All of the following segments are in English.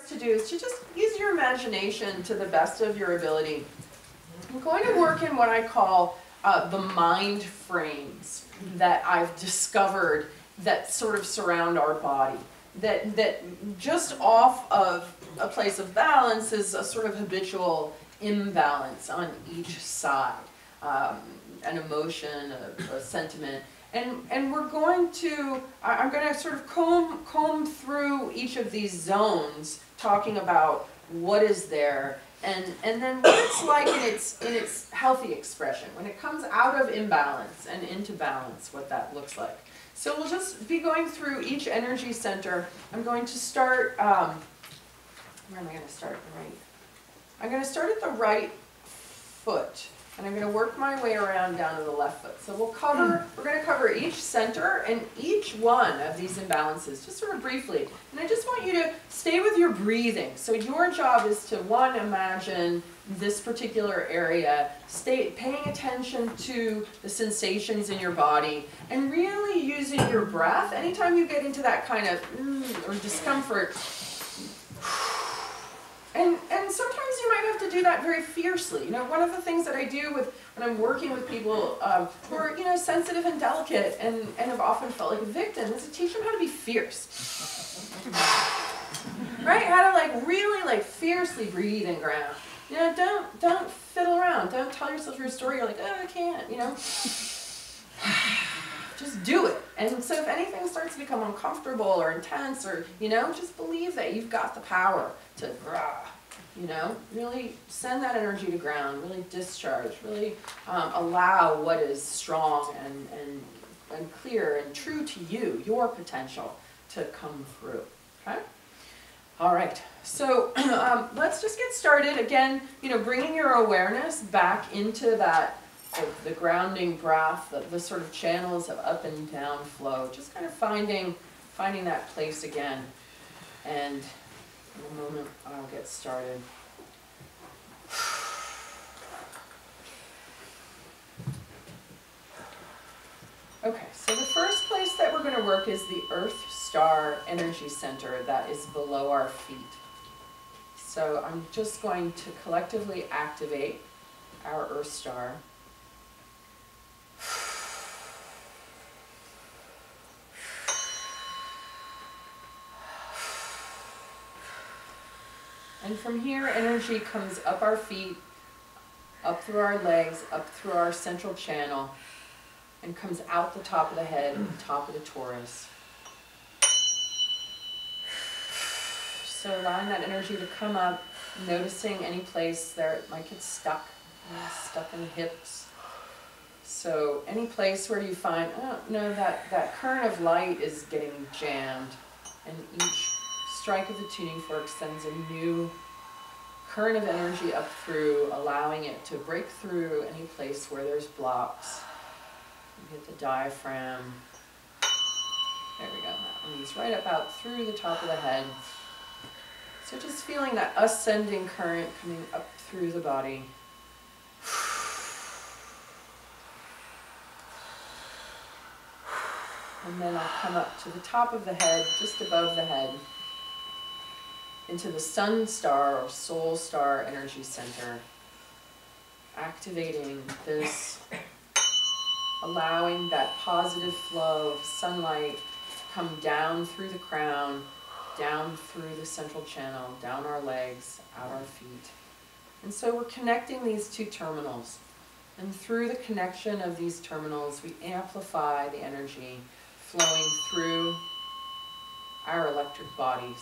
to do is to just use your imagination to the best of your ability. I'm going to work in what I call the mind frames that I've discovered that sort of surround our body. That just off of a place of balance is a sort of habitual imbalance on each side. An emotion, a sentiment. And we're going to, I'm going to sort of comb through each of these zones, talking about what is there, and then what it's like in its healthy expression, when it comes out of imbalance and into balance, what that looks like. So we'll just be going through each energy center. I'm going to start, where am I going to start? Right. I'm going to start at the right foot. And I'm going to work my way around down to the left foot. So we're going to cover each center and each one of these imbalances, just sort of briefly. And I just want you to stay with your breathing. So your job is to, one, imagine this particular area, paying attention to the sensations in your body, and really using your breath. Anytime you get into that kind of or discomfort, and sometimes you might have to do that very fiercely. You know, one of the things that I do when I'm working with people who are, you know, sensitive and delicate and have often felt like a victim is to teach them how to be fierce. Right? How to like really like fiercely breathe and ground. You know, don't fiddle around. Don't tell yourself your story. You're like, oh, I can't. You know. Just do it. And so if anything starts to become uncomfortable or intense or, you know, just believe that you've got the power to, you know, really send that energy to ground, really discharge, really allow what is strong and clear and true to you, your potential, to come through. Okay? All right. So let's just get started. Again, you know, bringing your awareness back into that the grounding breath, the sort of channels of up and down flow, just kind of finding that place again. And in a moment, I'll get started. Okay, so the first place that we're going to work is the Earth Star Energy Center that is below our feet. So I'm just going to collectively activate our Earth Star. And from here, energy comes up our feet, up through our legs, up through our central channel, and comes out the top of the head, top of the torus. So allowing that energy to come up, noticing any place there it might get stuck, stuck in the hips. So any place where you find, oh no, that current of light is getting jammed, and each strike of the tuning fork sends a new current of energy up through, allowing it to break through any place where there's blocks. You get the diaphragm. There we go. That one is right up out through the top of the head. So just feeling that ascending current coming up through the body. And then I'll come up to the top of the head, just above the head, into the Sun Star or Soul Star Energy Center. Activating this, allowing that positive flow of sunlight to come down through the crown, down through the central channel, down our legs, out our feet. And so we're connecting these two terminals. And through the connection of these terminals, we amplify the energy flowing through our electric bodies.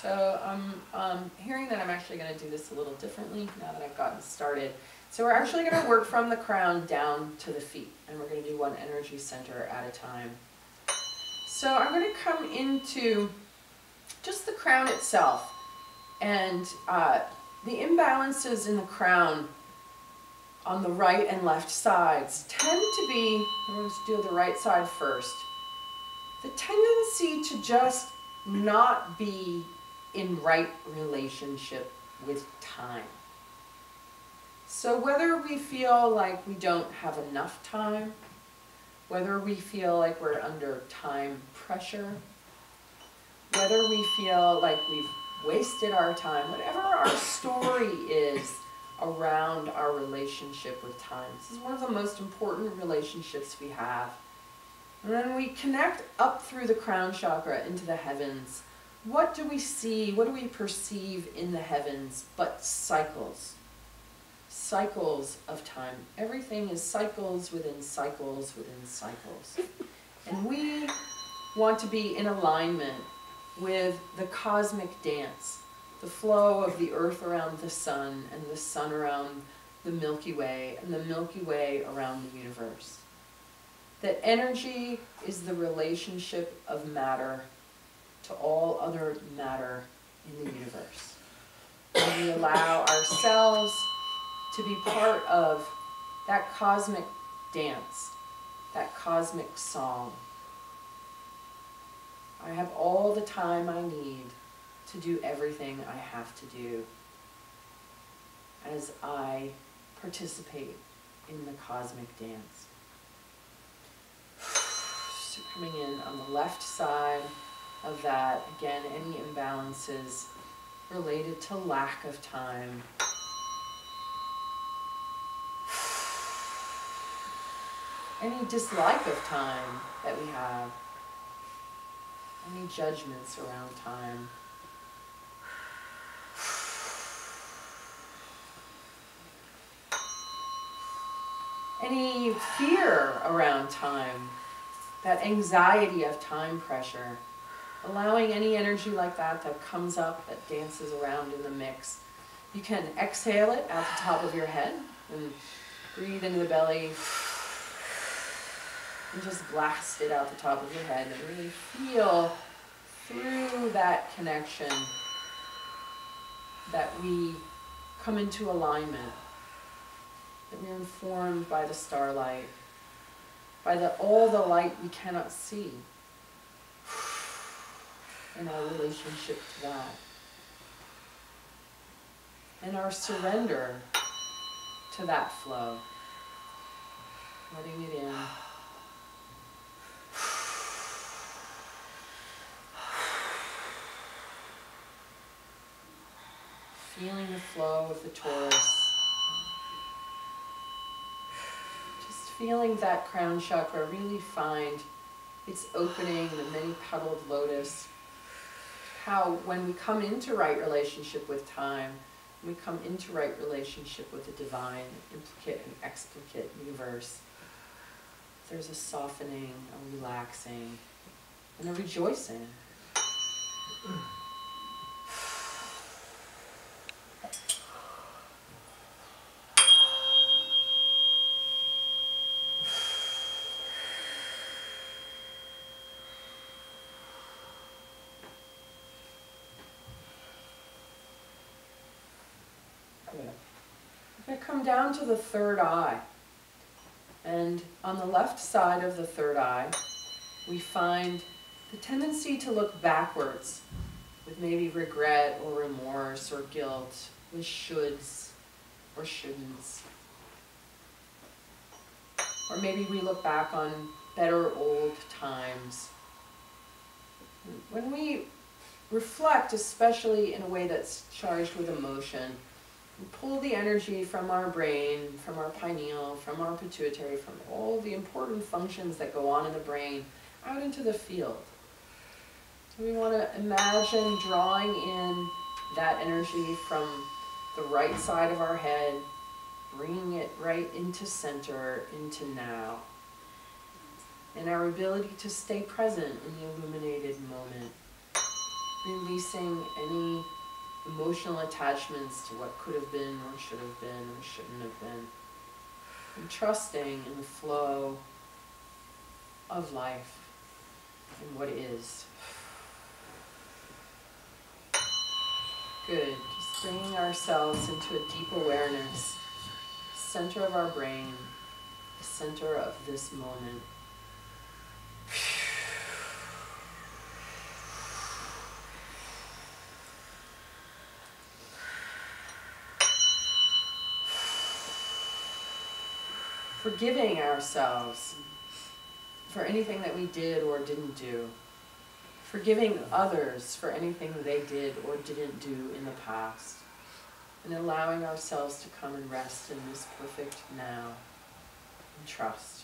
So I'm hearing that I'm actually going to do this a little differently now that I've gotten started. So we're actually going to work from the crown down to the feet, and we're going to do one energy center at a time. So I'm going to come into just the crown itself, and the imbalances in the crown on the right and left sides tend to be, I'm going to do the right side first, the tendency to just not be in right relationship with time. So whether we feel like we don't have enough time, whether we feel like we're under time pressure, whether we feel like we've wasted our time, whatever our story is around our relationship with time. This is one of the most important relationships we have. And then we connect up through the crown chakra into the heavens. What do we see? What do we perceive in the heavens but cycles? Cycles of time. Everything is cycles within cycles within cycles. And we want to be in alignment with the cosmic dance, the flow of the earth around the sun and the sun around the Milky Way and the Milky Way around the universe. That energy is the relationship of matter to all other matter in the universe. And we allow ourselves to be part of that cosmic dance, that cosmic song. I have all the time I need to do everything I have to do as I participate in the cosmic dance. So coming in on the left side of that, again, any imbalances related to lack of time. Any dislike of time that we have. Any judgments around time. Any fear around time. That anxiety of time pressure. Allowing any energy like that that comes up, that dances around in the mix. You can exhale it out the top of your head and breathe into the belly. And just blast it out the top of your head and really feel through that connection that we come into alignment, that we're informed by the starlight, by all the light we cannot see, in our relationship to that. And our surrender to that flow, letting it in. Feeling the flow of the torus. Just feeling that crown chakra really find its opening, the many-petaled lotus. How when we come into right relationship with time, when we come into right relationship with the divine, implicate and explicate universe, there's a softening, a relaxing, and a rejoicing. We're going to come down to the third eye. And on the left side of the third eye, we find the tendency to look backwards with maybe regret or remorse or guilt, with shoulds or shouldn'ts. Or maybe we look back on better old times. When we reflect, especially in a way that's charged with emotion, we pull the energy from our brain, from our pineal, from our pituitary, from all the important functions that go on in the brain, out into the field. So we want to imagine drawing in that energy from the right side of our head, bringing it right into center, into now. And our ability to stay present in the illuminated moment, releasing any emotional attachments to what could have been or should have been or shouldn't have been, and trusting in the flow of life and what is. Good. Just bringing ourselves into a deep awareness, center of our brain, the center of this moment. Forgiving ourselves for anything that we did or didn't do. Forgiving others for anything they did or didn't do in the past. And allowing ourselves to come and rest in this perfect now and trust.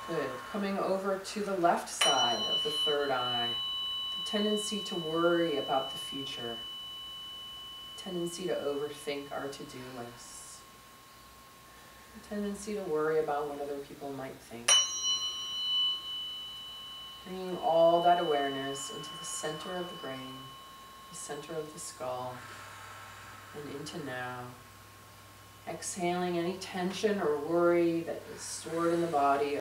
Good. Coming over to the left side of the third eye. The tendency to worry about the future. Tendency to overthink our to-do lists. The tendency to worry about what other people might think. Bringing all that awareness into the center of the brain, the center of the skull, and into now. Exhaling any tension or worry that is stored in the body